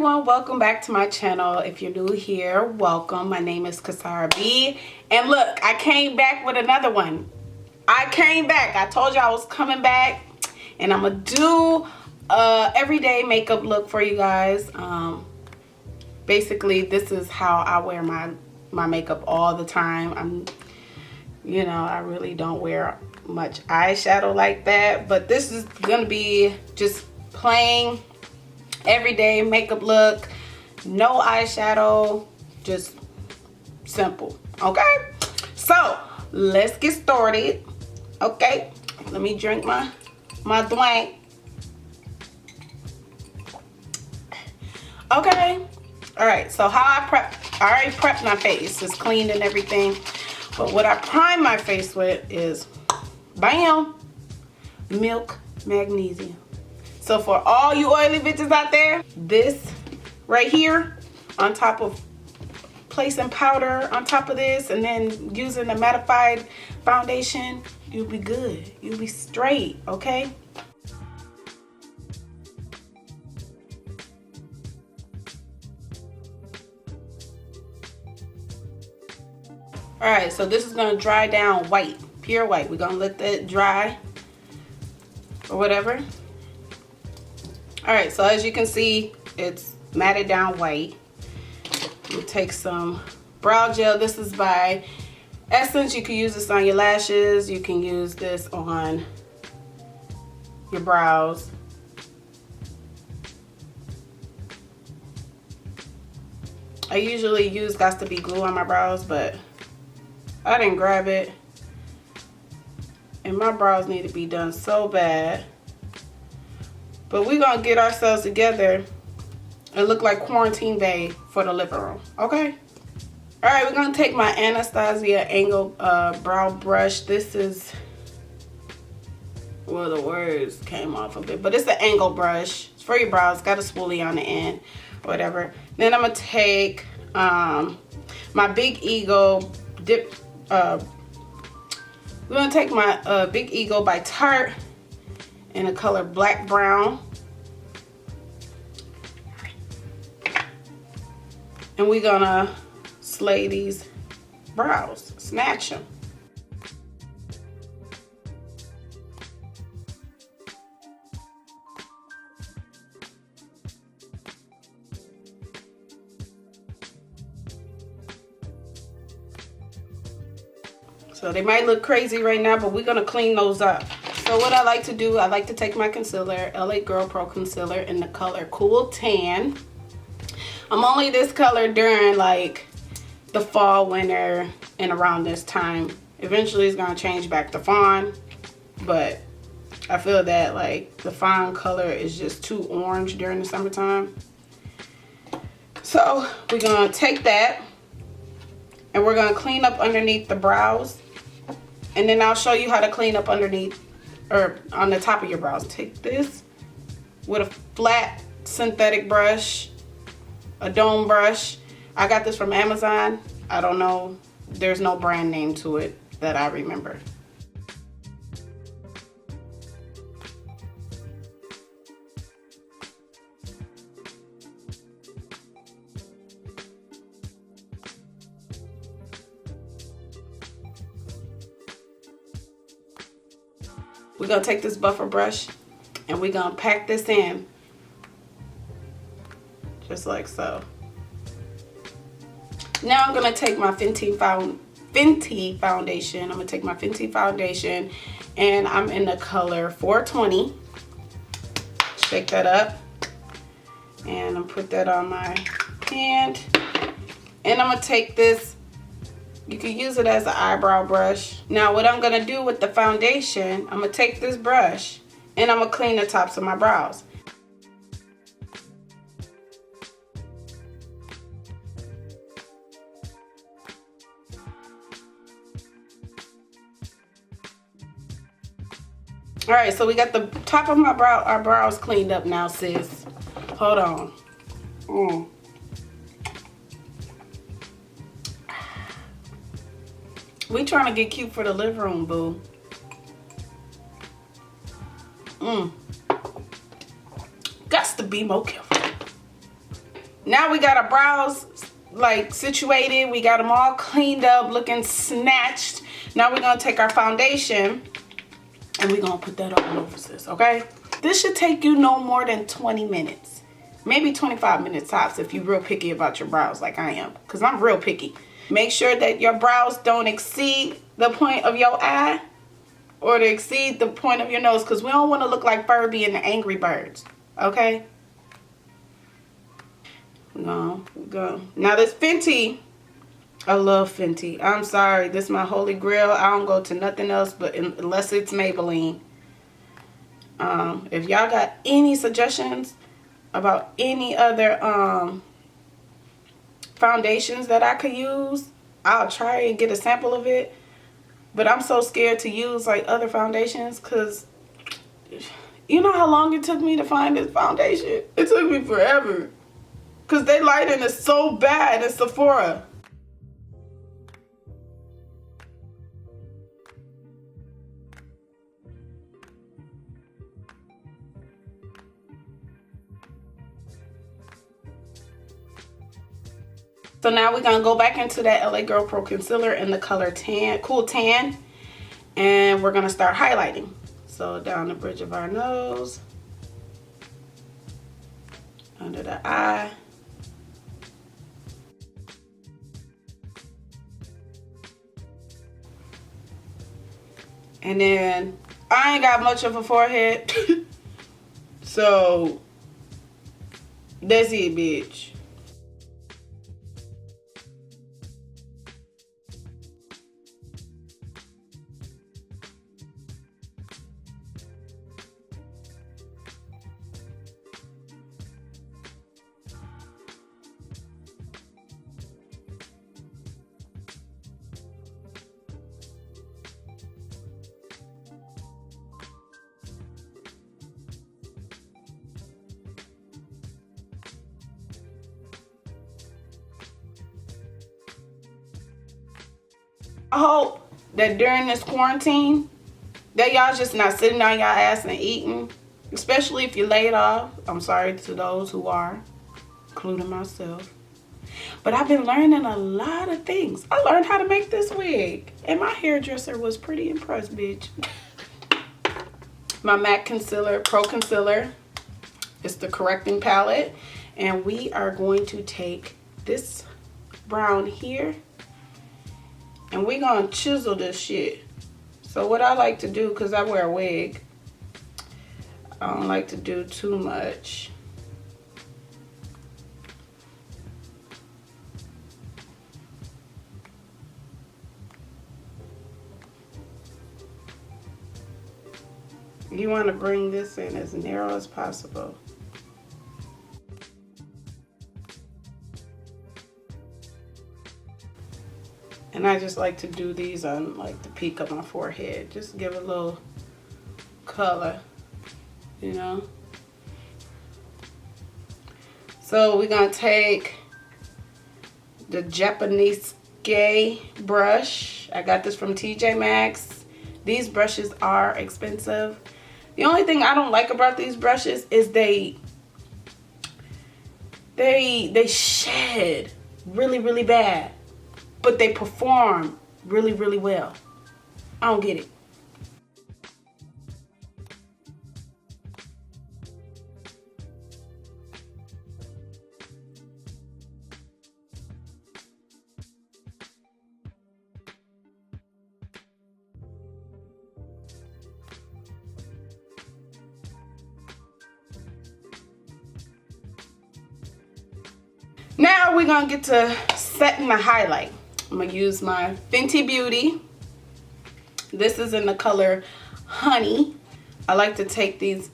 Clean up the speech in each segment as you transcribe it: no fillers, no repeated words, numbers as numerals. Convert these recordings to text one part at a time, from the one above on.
everyone, welcome back to my channel. If you're new here, welcome. My name is Casarah B, and look, I came back with another one. I came back. I told you I was coming back, and I'm gonna do a everyday makeup look for you guys. Basically, this is how I wear my makeup all the time. I really don't wear much eyeshadow like that, but this is gonna be just plain everyday makeup look, no eyeshadow, just simple. Okay, so let's get started. Okay, let me drink my drink. Okay, all right, so how I already prepped my face. It's cleaned and everything, but what I prime my face with is bam, milk magnesium. So for all you oily bitches out there, this right here on top of placing powder on top of this and then using a mattified foundation, you'll be good. You'll be straight, okay? All right, so this is gonna dry down white, pure white. We're gonna let that dry or whatever. All right, so as you can see, it's matted down white. You take some brow gel. This is by Essence. You can use this on your lashes. You can use this on your brows. I usually use Got to Be glue on my brows, but I didn't grab it. And my brows need to be done so bad. But we're gonna get ourselves together and look like Quarantine Bae for the living room, okay? All right, we're gonna take my Anastasia angle brow brush. This is, well, the words came off of it, but it's an angle brush. It's for your brows, got a spoolie on the end, whatever. Then I'm gonna take my Big Eagle Dip, we're gonna take my Big Eagle by Tarte in the color black brown, and we're gonna slay these brows, snatch them. So they might look crazy right now, but we're gonna clean those up. So what I like to do, I like to take my concealer, LA Girl Pro concealer in the color Cool Tan. I'm only this color during like the fall, winter, and around this time. Eventually it's gonna change back to fawn, but I feel that like the fawn color is just too orange during the summertime. So we're gonna take that and we're gonna clean up underneath the brows, and then I'll show you how to clean up underneath or on the top of your brows. Take this with a flat synthetic brush, a dome brush. I got this from Amazon. I don't know, there's no brand name to it that I remember. We're gonna take this buffer brush and we're gonna pack this in just like so. Now I'm gonna take my Fenty foundation. I'm gonna take my Fenty foundation and I'm in the color 420. Shake that up and I'm put that on my hand. And I'm gonna take this, you can use it as an eyebrow brush. Now what I'm gonna do with the foundation, I'm gonna take this brush and I'm gonna clean the tops of my brows. All right, so we got the top of our brows cleaned up now, sis. Hold on. We trying to get cute for the living room, boo. Gots to be more careful. Now we got our brows like situated. We got them all cleaned up, looking snatched. Now we're gonna take our foundation and we're gonna put that all over, sis, okay? This should take you no more than 20 minutes. Maybe 25 minutes tops if you're real picky about your brows like I am, because I'm real picky. Make sure that your brows don't exceed the point of your eye or to exceed the point of your nose, because we don't want to look like Furby and the Angry Birds, okay? No, go. Now this Fenty, I love Fenty. I'm sorry, this is my holy grail. I don't go to nothing else but unless it's Maybelline. If y'all got any suggestions about any other foundations that I could use, I'll try and get a sample of it. But I'm so scared to use like other foundations, because you know how long it took me to find this foundation? It took me forever. Because they lighting is so bad in Sephora. So now we're going to go back into that LA Girl Pro Concealer in the color tan, Cool Tan. And we're going to start highlighting. So down the bridge of our nose. Under the eye. And then I ain't got much of a forehead. So that's it, bitch. I hope that during this quarantine that y'all just not sitting on y'all ass and eating, especially if you're laid off. I'm sorry to those who are, including myself. But I've been learning a lot of things. I learned how to make this wig, and my hairdresser was pretty impressed, bitch. My MAC concealer, Pro Concealer. It's the correcting palette, and we are going to take this brown here. And we're going to chisel this shit. So what I like to do, because I wear a wig, I don't like to do too much. You want to bring this in as narrow as possible. And I just like to do these on like the peak of my forehead. Just give a little color, you know. So we're going to take the Japanese Decay brush. I got this from TJ Maxx. These brushes are expensive. The only thing I don't like about these brushes is they shed really, really bad. But they perform really, really well. I don't get it. Now we're gonna get to setting the highlight. I'm gonna use my Fenty Beauty. This is in the color Honey. I like to take these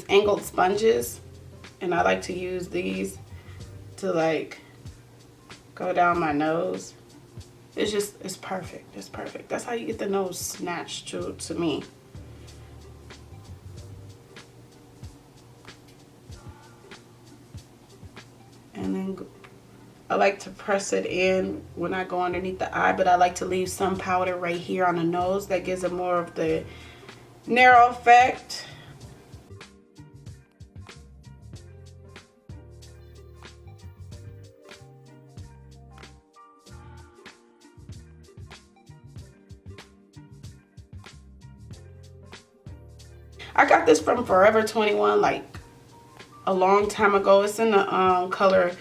angled sponges, and I like to use these to like go down my nose. It's perfect. It's perfect. That's how you get the nose snatched to me. And then I like to press it in when I go underneath the eye, but I like to leave some powder right here on the nose. That gives it more of the narrow effect. I got this from Forever 21 like a long time ago. It's in the color,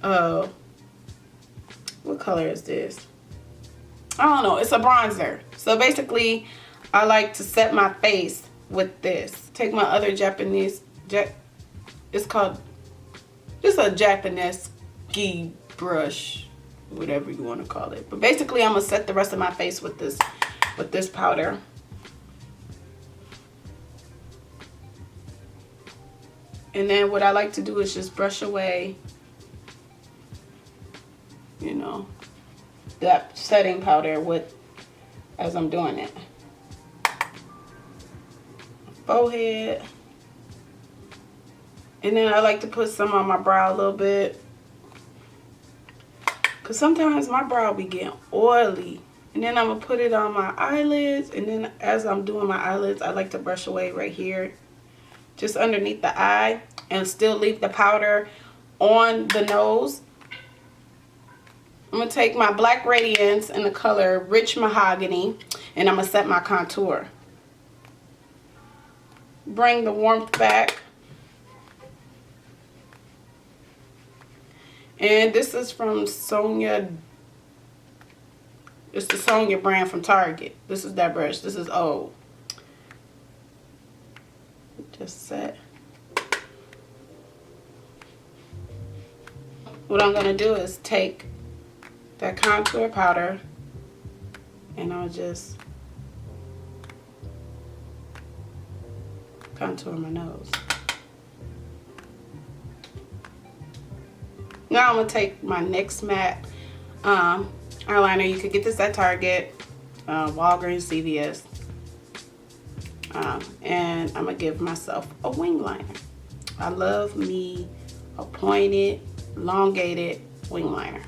what color is this? I don't know. It's a bronzer. So basically, I like to set my face with this. Take my other Japanese, it's called, just a Japanese ski brush, whatever you want to call it. But basically, I'm gonna set the rest of my face with this powder. And then what I like to do is just brush away, you know, that setting powder as I'm doing it. Forehead. And then I like to put some on my brow a little bit, because sometimes my brow be getting oily. And then I'm going to put it on my eyelids. And then as I'm doing my eyelids, I like to brush away right here, just underneath the eye, and still leave the powder on the nose. I'm going to take my black Radiance in the color Rich Mahogany, and I'm going to set my contour. Bring the warmth back. And this is from Sonia. It's the Sonia brand from Target. This is that brush. This is old. Just set. What I'm going to do is take that contour powder and I'll just contour my nose. Now I'm going to take my NYX matte eyeliner. You could get this at Target, Walgreens, CVS. And I'm going to give myself a wing liner. I love me a pointed, elongated wing liner.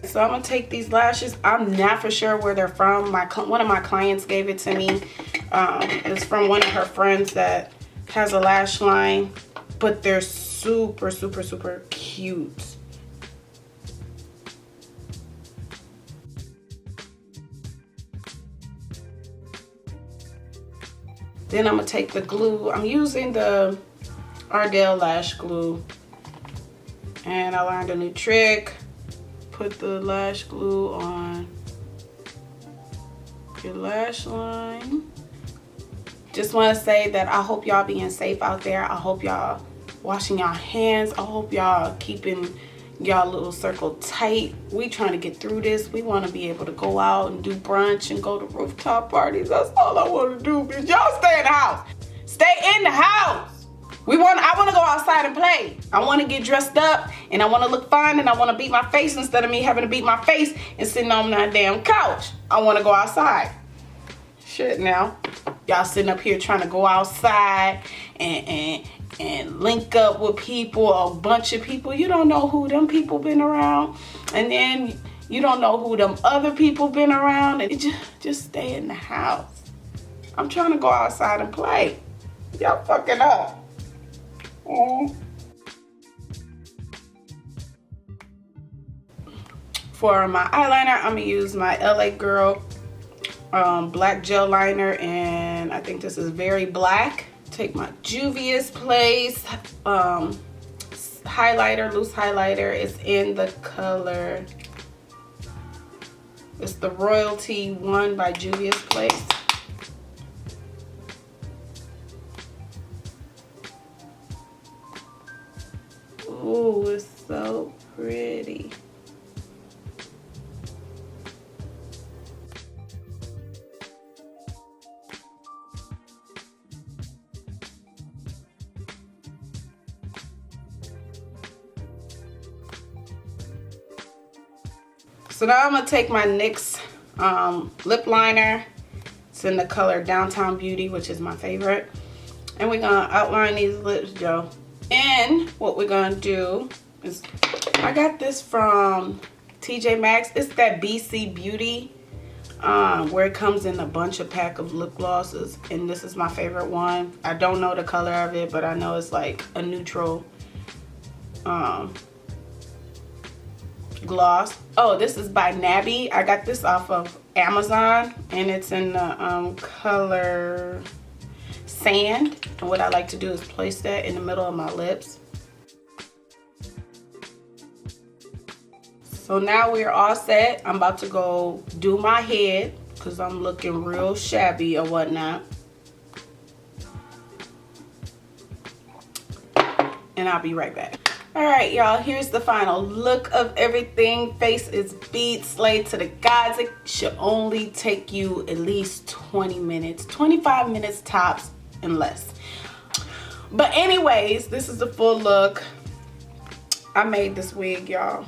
So I'm going to take these lashes. I'm not for sure where they're from. One of my clients gave it to me. It's from one of her friends that has a lash line, but they're super, super, super cute. Then I'm going to take the glue. I'm using the Ardell lash glue. And I learned a new trick. Put the lash glue on your lash line. Just want to say that I hope y'all being safe out there. I hope y'all washing y'all hands. I hope y'all keeping y'all little circle tight. We trying to get through this. We want to be able to go out and do brunch and go to rooftop parties. That's all I want to do, bitch. Y'all stay in the house. Stay in the house. I want to go outside and play. I want to get dressed up and I want to look fine and I want to beat my face instead of me having to beat my face and sitting on that damn couch. I want to go outside. Shit now. Y'all sitting up here trying to go outside and link up with people, a bunch of people. You don't know who them people been around. And then you don't know who them other people been around. And just stay in the house. I'm trying to go outside and play. Y'all fucking up. For my eyeliner, I'm gonna use my LA Girl black gel liner, and I think this is Very Black. Take my Juvia's Place highlighter, loose highlighter. It's in the color, it's the Royalty 1 by Juvia's Place. Ooh, it's so pretty. So now I'm going to take my NYX lip liner. It's in the color Downtown Beauty, which is my favorite. And we're going to outline these lips, Joe. And what we're going to do is, I got this from TJ Maxx. It's that BC Beauty where it comes in a bunch of pack of lip glosses. And this is my favorite one. I don't know the color of it, but I know it's like a neutral gloss. Oh, this is by Nabi. I got this off of Amazon, and it's in the color Sand. And what I like to do is place that in the middle of my lips. So now we're all set. I'm about to go do my head because I'm looking real shabby or whatnot. And I'll be right back. All right, y'all, here's the final look of everything. Face is beat, slayed to the gods. It should only take you at least 20 minutes, 25 minutes tops and less. But anyways, this is the full look. I made this wig, y'all,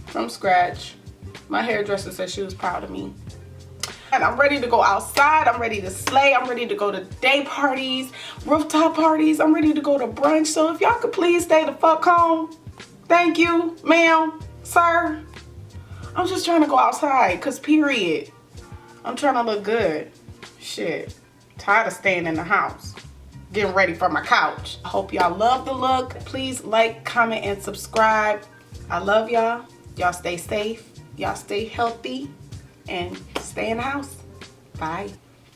from scratch. My hairdresser said she was proud of me. And I'm ready to go outside. I'm ready to slay. I'm ready to go to day parties, rooftop parties. I'm ready to go to brunch. So if y'all could please stay the fuck home. Thank you, ma'am, sir. I'm just trying to go outside, cause period. I'm trying to look good. Shit, tired of staying in the house, getting ready for my couch. I hope y'all love the look. Please like, comment, and subscribe. I love y'all. Y'all stay safe. Y'all stay healthy. And stay in the house. Bye.